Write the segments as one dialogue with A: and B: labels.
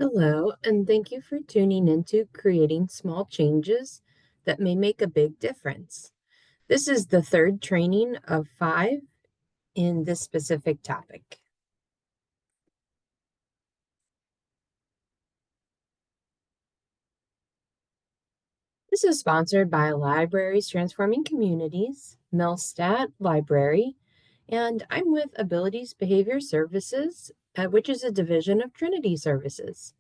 A: Hello, and thank you for tuning into Creating Small Changes that May Make a Big Difference. This is the third training of 5 in this specific topic. This is sponsored by Libraries Transforming Communities, Millstadt Library, and I'm with Abilities Behavior Services, which is a division of Trinity Services.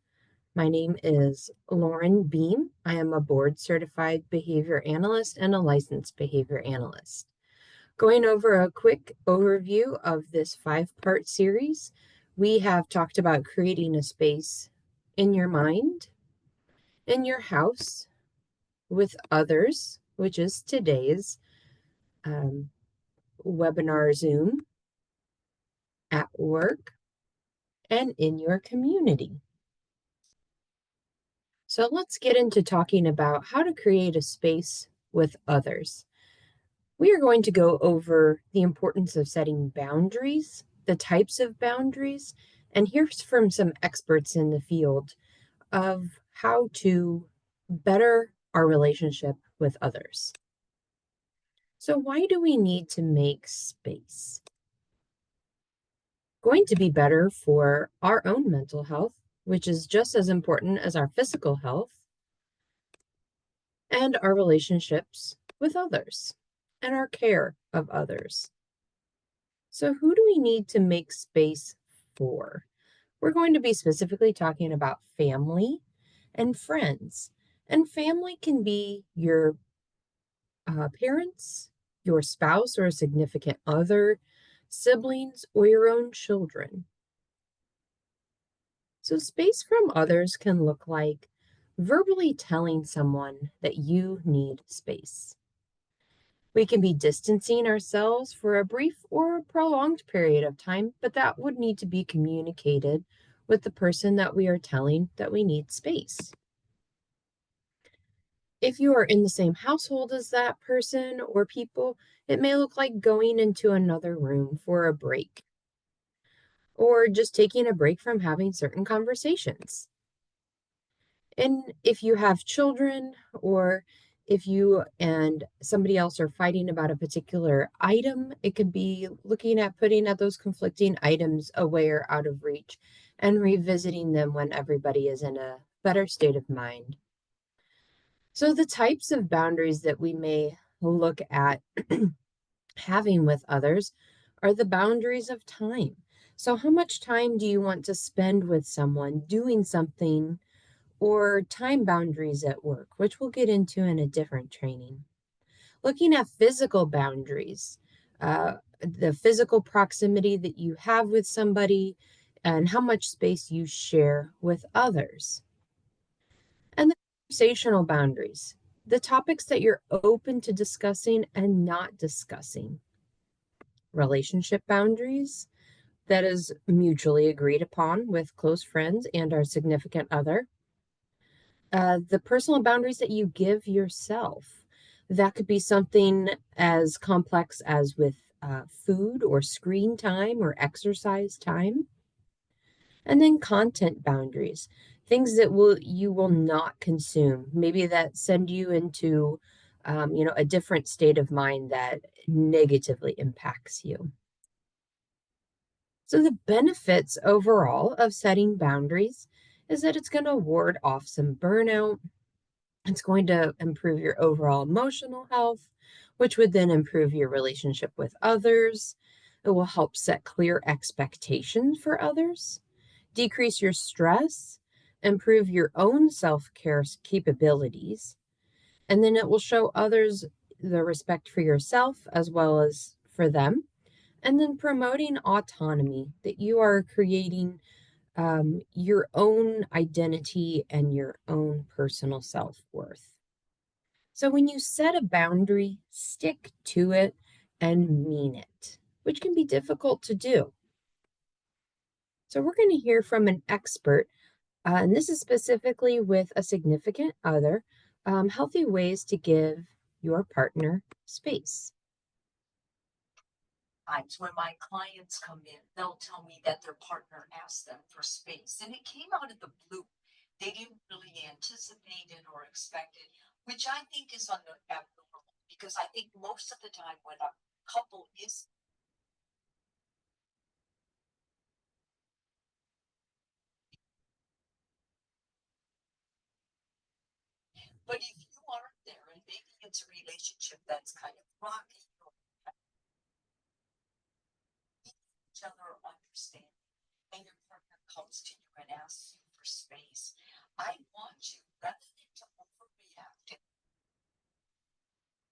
A: My name is Lauren Behme. I am a board certified behavior analyst and a licensed behavior analyst. Going over a quick overview of this 5-part series, we have talked about creating a space in your mind, in your house, with others, which is today's webinar Zoom, at work, and in your community. So let's get into talking about how to create a space with others. We are going to go over the importance of setting boundaries, the types of boundaries, and here's from some experts in the field of how to better our relationship with others. So why do we need to make space? Going to be better for our own mental health, which is just as important as our physical health, and our relationships with others, and our care of others. So who do we need to make space for? We're going to be specifically talking about family and friends. And family can be your parents, your spouse or a significant other, siblings, or your own children. So space from others can look like verbally telling someone that you need space. We can be distancing ourselves for a brief or a prolonged period of time, but that would need to be communicated with the person that we are telling that we need space. If you are in the same household as that person or people, it may look like going into another room for a break or just taking a break from having certain conversations. And if you have children or if you and somebody else are fighting about a particular item, it could be looking at putting at those conflicting items away or out of reach and revisiting them when everybody is in a better state of mind. So the types of boundaries that we may look at having with others are the boundaries of time. So how much time do you want to spend with someone doing something, or time boundaries at work, which we'll get into in a different training. Looking at physical boundaries, the physical proximity that you have with somebody and how much space you share with others. And the conversational boundaries, the topics that you're open to discussing and not discussing. Relationship boundaries, that is mutually agreed upon with close friends and our significant other. The personal boundaries that you give yourself. That could be something as complex as with food or screen time or exercise time. And then content boundaries, things that you will not consume, maybe that send you into a different state of mind that negatively impacts you. So the benefits overall of setting boundaries is that it's going to ward off some burnout. It's going to improve your overall emotional health, which would then improve your relationship with others. It will help set clear expectations for others, decrease your stress, improve your own self-care capabilities, and then it will show others the respect for yourself as well as for them. And then promoting autonomy, that you are creating your own identity and your own personal self-worth. So when you set a boundary, stick to it and mean it, which can be difficult to do. So we're going to hear from an expert, and this is specifically with a significant other, healthy ways to give your partner space.
B: Times when my clients come in, they'll tell me that their partner asked them for space and it came out of the blue. They didn't really anticipate it or expect it, which I think is abnormal because I think most of the time when a couple is, but if you aren't there and maybe it's a relationship that's kind of rocky or each other understand and your partner comes to you and asks you for space, I want you, rather than to overreact,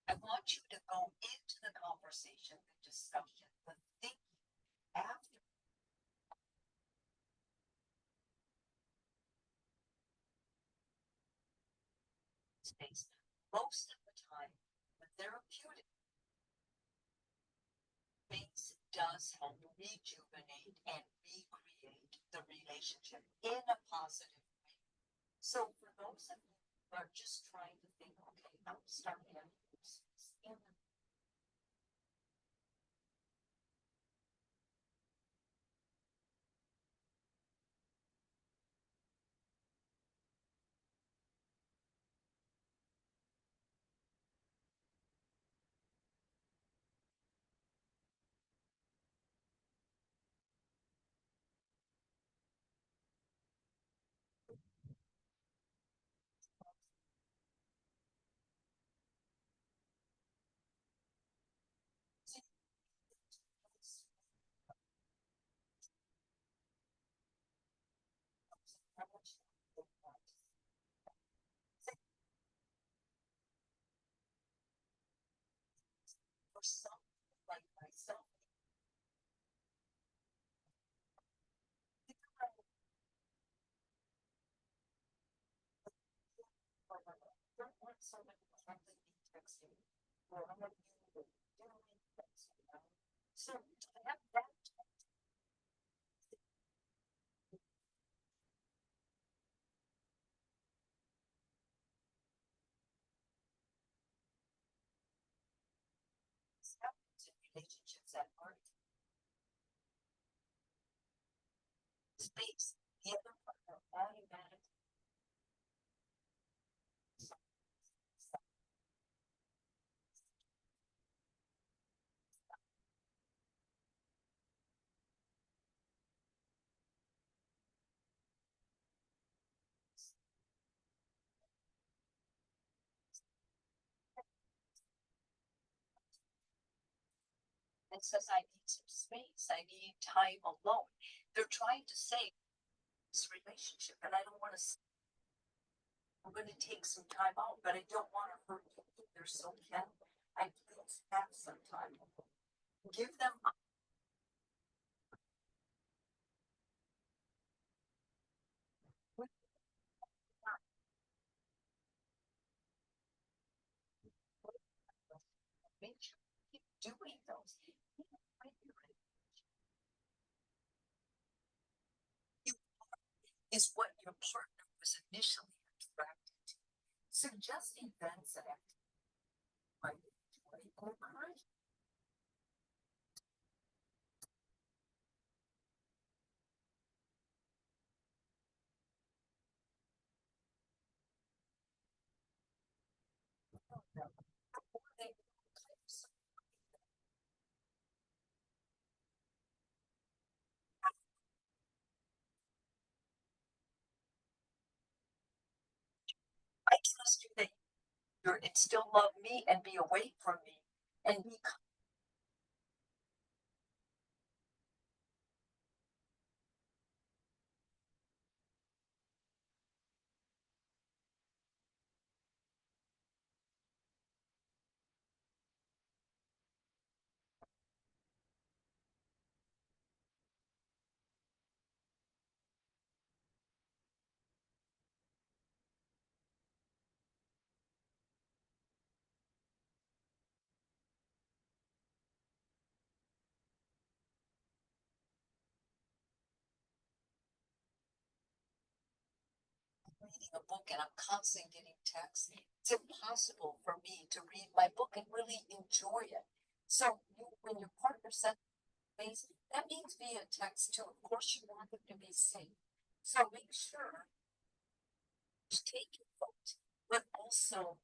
B: I want you to go into the conversation, the discussion, the thinking after space. Most of the time, the therapeutic space does help rejuvenate and recreate the relationship in a positive way. So for those of you who are just trying to think, okay, I'm starting to use this in the for some like myself, don't want someone to constantly texting or I'm not doing things. So I have that happens in relationships that aren't space. The other partner automatically and says, I need some space. I need time alone. They're trying to save this relationship, and I don't want to. I'm going to take some time out, but I don't want to hurt you either. So can I please have some time? Give them. Make sure you keep doing those. You is what your partner was initially attracted to. Suggesting events that might encourage. I trust you that you're and still love me and be away from me and be reading a book and I'm constantly getting texts. It's impossible for me to read my book and really enjoy it. So when your partner sends space, that means via text too. Of course, you want them to be safe. So make sure you take your vote, but also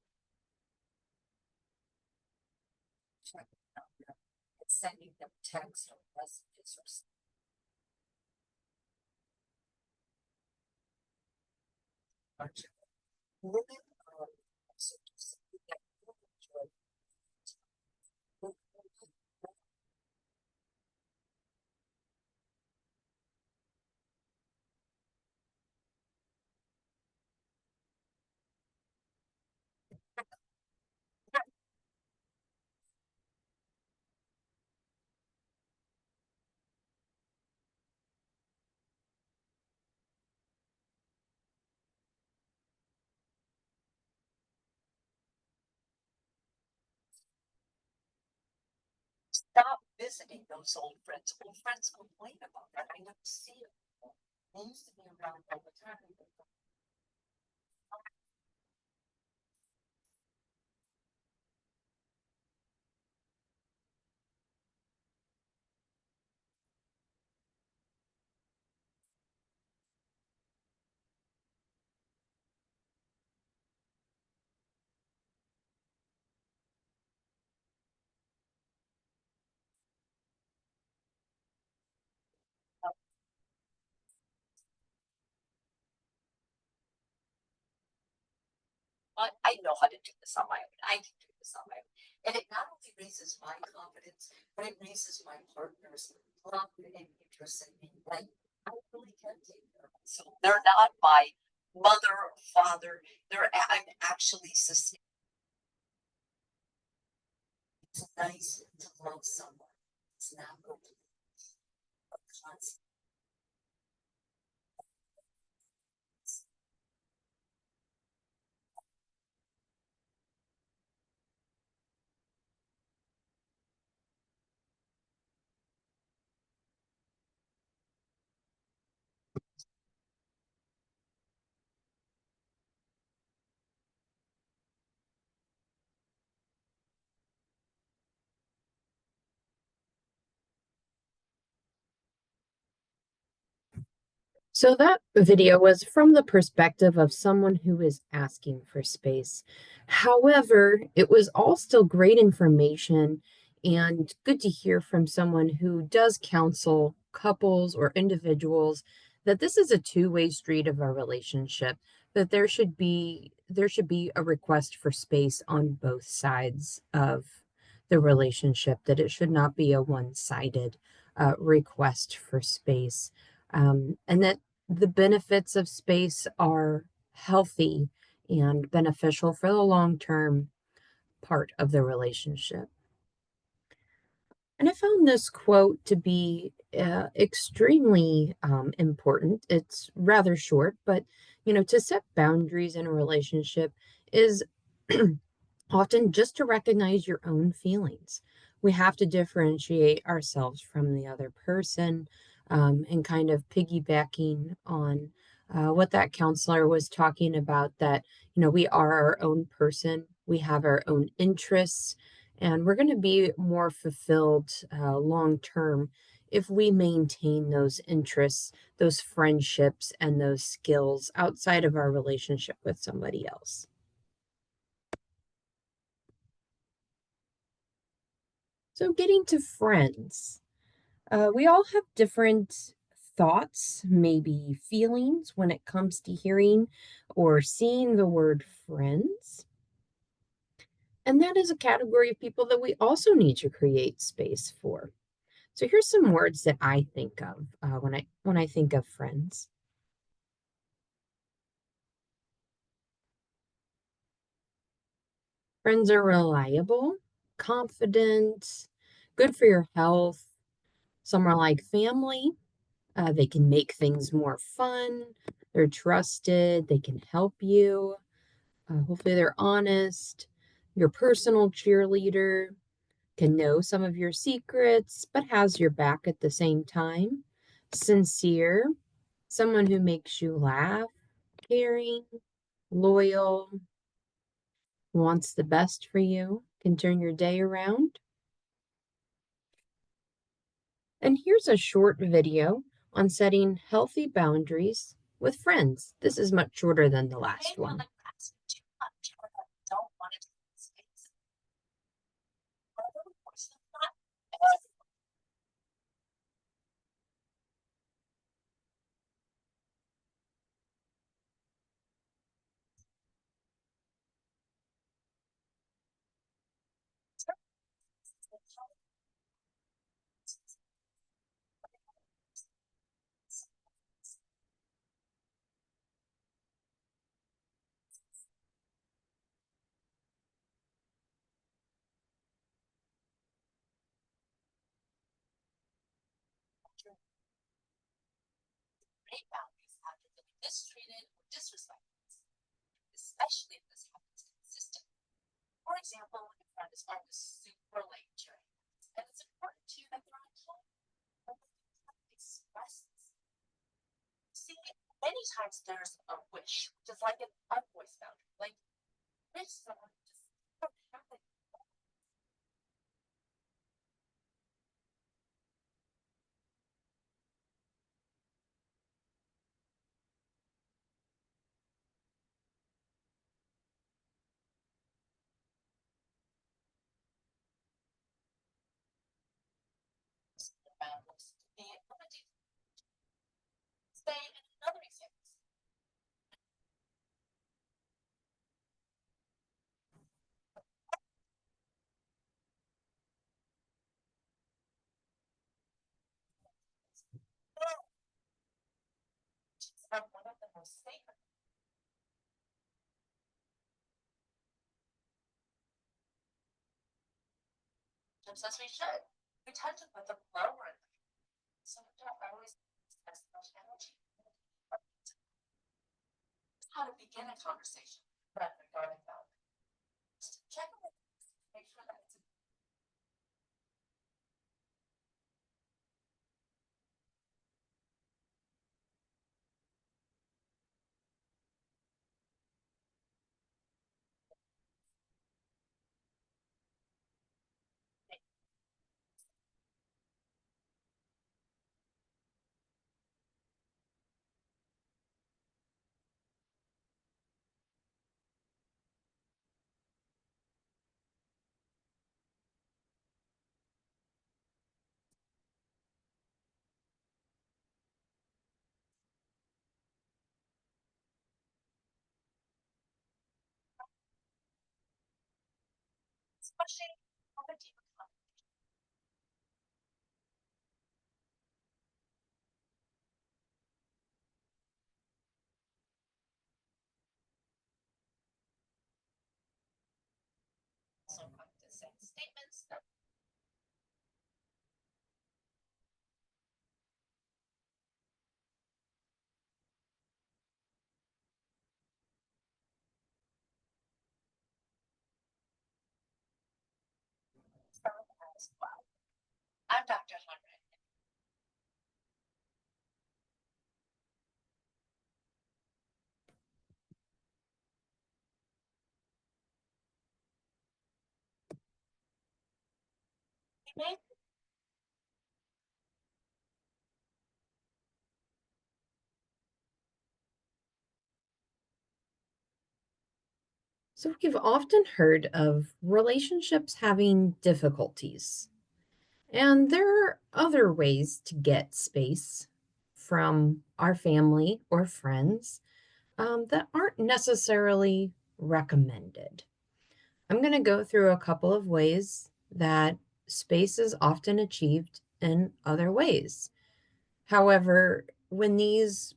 B: check it out and sending them text or messages or something. Women are also just that enjoy. Stop visiting those old friends. Old friends complain about that. I never see them. They used to be around all the time. I know how to do this on my own. I can do this on my own. And it not only raises my confidence, but it raises my partner's love and interest in me. Like, I really can take care of myself. They're not my mother or father. I'm actually sustained. It's nice to love someone. It's not going to be a constant.
A: So that video was from the perspective of someone who is asking for space. However, it was all still great information and good to hear from someone who does counsel couples or individuals that this is a two-way street of a relationship, that there should be a request for space on both sides of the relationship, that it should not be a one-sided request for space. And that the benefits of space are healthy and beneficial for the long term part of the relationship. And I found this quote to be extremely important. It's rather short, but to set boundaries in a relationship is often just to recognize your own feelings. We have to differentiate ourselves from the other person, and kind of piggybacking on what that counselor was talking about, that, we are our own person, we have our own interests, and we're going to be more fulfilled long term if we maintain those interests, those friendships, and those skills outside of our relationship with somebody else. So, getting to friends, we all have different thoughts, maybe feelings when it comes to hearing or seeing the word friends. And that is a category of people that we also need to create space for. So here's some words that I think of when I think of friends. Friends are reliable, confident, good for your health. Some are like family. They can make things more fun. They're trusted. They can help you. Hopefully, they're honest. Your personal cheerleader can know some of your secrets, but has your back at the same time. Sincere, someone who makes you laugh, caring, loyal, wants the best for you, can turn your day around. And here's a short video on setting healthy boundaries with friends. This is much shorter than the last one.
B: Too much, or I don't want to take space. Or of course, not great boundaries after feeling mistreated or disrespected, especially if this happens consistently. For example, when a friend is always super late during class, and it's important to you that they're on time, but they can't express this. See, many times there's a wish, which is like an unvoiced boundary, like wish someone just don't have it. Boundaries to be limited. Say in another example. One of the most sacred, just as we should. We tend to put them lower, so we don't always as much energy. How to begin a conversation regarding boundaries. Check with make sure that it's especially on a deeper conversation. Also practicing statements that serve as well. I'm Dr. Hunter.
A: So, we've often heard of relationships having difficulties, and there are other ways to get space from our family or friends that aren't necessarily recommended. I'm going to go through a couple of ways that space is often achieved in other ways. However, when these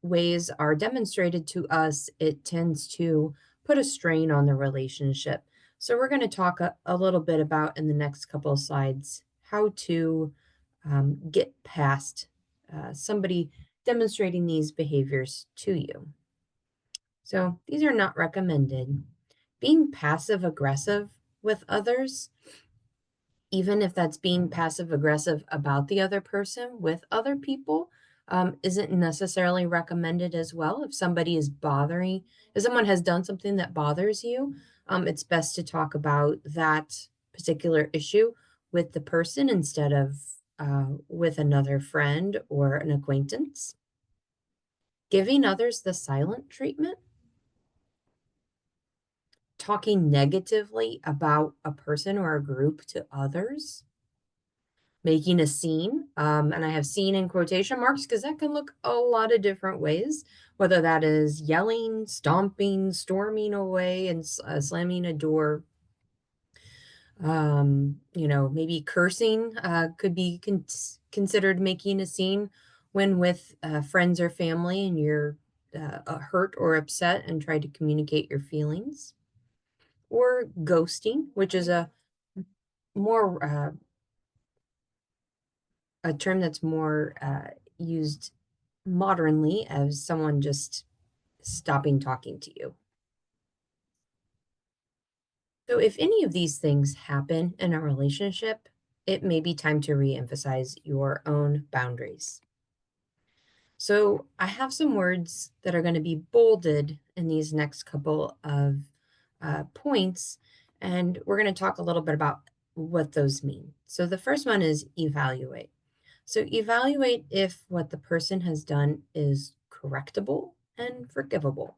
A: ways are demonstrated to us, it tends to put a strain on the relationship. So, we're going to talk a little bit about in the next couple of slides how to get past somebody demonstrating these behaviors to you. So, these are not recommended. Being passive aggressive with others, even if that's being passive aggressive about the other person with other people, isn't necessarily recommended as well. If somebody is bothering, if someone has done something that bothers you, it's best to talk about that particular issue with the person instead of with another friend or an acquaintance, giving others the silent treatment, talking negatively about a person or a group to others, making a scene. And I have scene in quotation marks because that can look a lot of different ways, whether that is yelling, stomping, storming away, and slamming a door. Maybe cursing could be considered making a scene when with friends or family and you're hurt or upset and try to communicate your feelings. Or ghosting, which is more a term that's more used modernly as someone just stopping talking to you. So, if any of these things happen in a relationship, it may be time to reemphasize your own boundaries. So, I have some words that are going to be bolded in these next couple of points, and we're going to talk a little bit about what those mean. So, the first one is evaluate. So, evaluate if what the person has done is correctable and forgivable.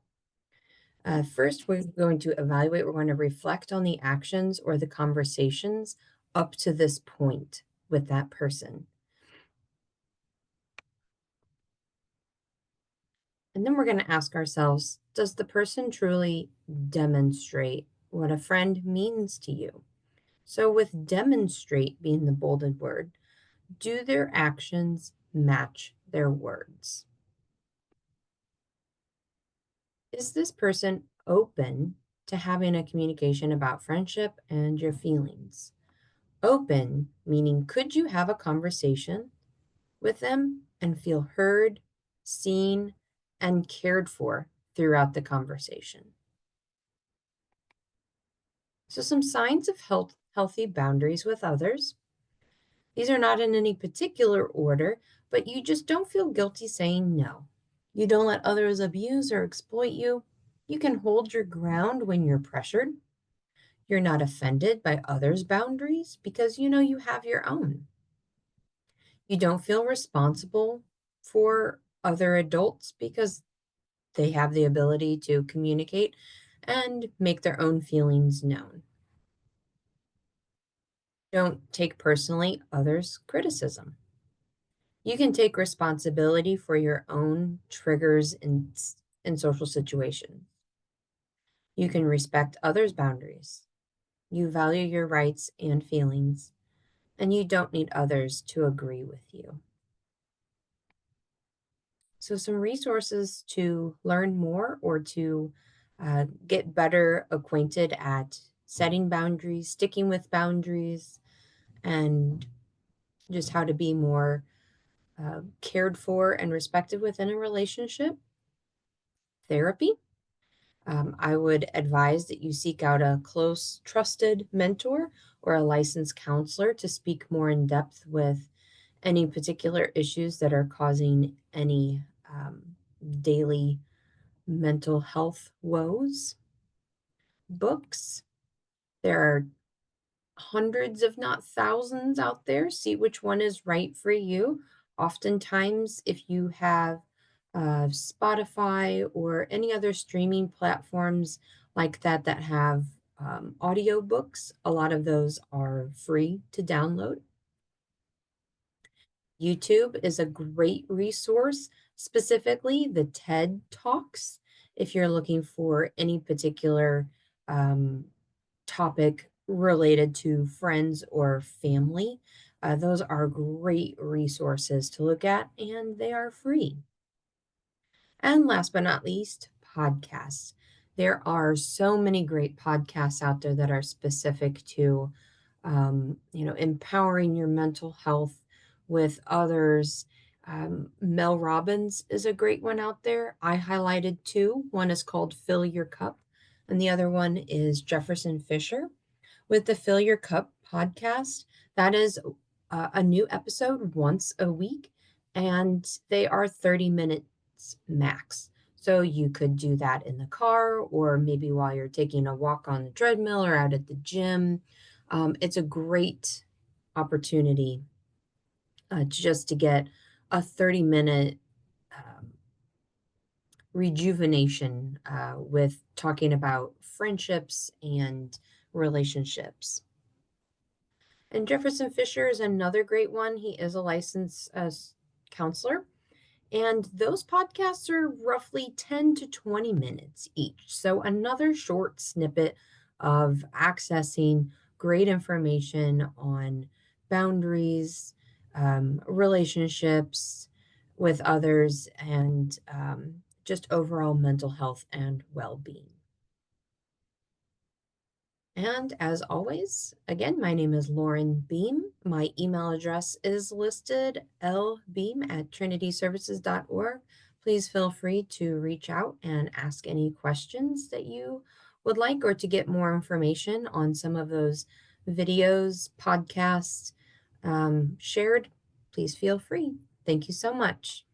A: First, we're going to evaluate, we're going to reflect on the actions or the conversations up to this point with that person. And then we're going to ask ourselves, does the person truly demonstrate what a friend means to you? So, with demonstrate being the bolded word, do their actions match their words? Is this person open to having a communication about friendship and your feelings? Open, meaning could you have a conversation with them and feel heard, seen, and cared for throughout the conversation? So, some signs of healthy boundaries with others. These are not in any particular order, but you just don't feel guilty saying no. You don't let others abuse or exploit you. You can hold your ground when you're pressured. You're not offended by others' boundaries because you know you have your own. You don't feel responsible for other adults because they have the ability to communicate and make their own feelings known. Don't take personally others' criticism. You can take responsibility for your own triggers in social situations. You can respect others' boundaries. You value your rights and feelings, and you don't need others to agree with you. So, some resources to learn more or to get better acquainted at setting boundaries, sticking with boundaries, and just how to be more cared for and respected within a relationship. Therapy. I would advise that you seek out a close, trusted mentor or a licensed counselor to speak more in depth with any particular issues that are causing any daily mental health woes. Books. There are hundreds, if not thousands, out there. See which one is right for you. Oftentimes, if you have Spotify or any other streaming platforms like that that have audio books, a lot of those are free to download. YouTube is a great resource, specifically the TED Talks, if you're looking for any particular um, topic related to friends or family. Those are great resources to look at, and they are free. And last but not least, podcasts. There are so many great podcasts out there that are specific to, empowering your mental health with others. Mel Robbins is a great one out there. I highlighted two. One is called Fill Your Cup, and the other one is Jefferson Fisher with the Fill Your Cup podcast. That is a new episode once a week, and they are 30 minutes max. So you could do that in the car or maybe while you're taking a walk on the treadmill or out at the gym. It's a great opportunity just to get a 30-minute um, rejuvenation with talking about friendships and relationships. And Jefferson Fisher is another great one. He is a licensed counselor. And those podcasts are roughly 10 to 20 minutes each. So, another short snippet of accessing great information on boundaries, relationships with others, and just overall mental health and well being. And as always, again, my name is Lauren Beam. My email address is listed lbeam@trinityservices.org. Please feel free to reach out and ask any questions that you would like, or to get more information on some of those videos, podcasts shared. Please feel free. Thank you so much.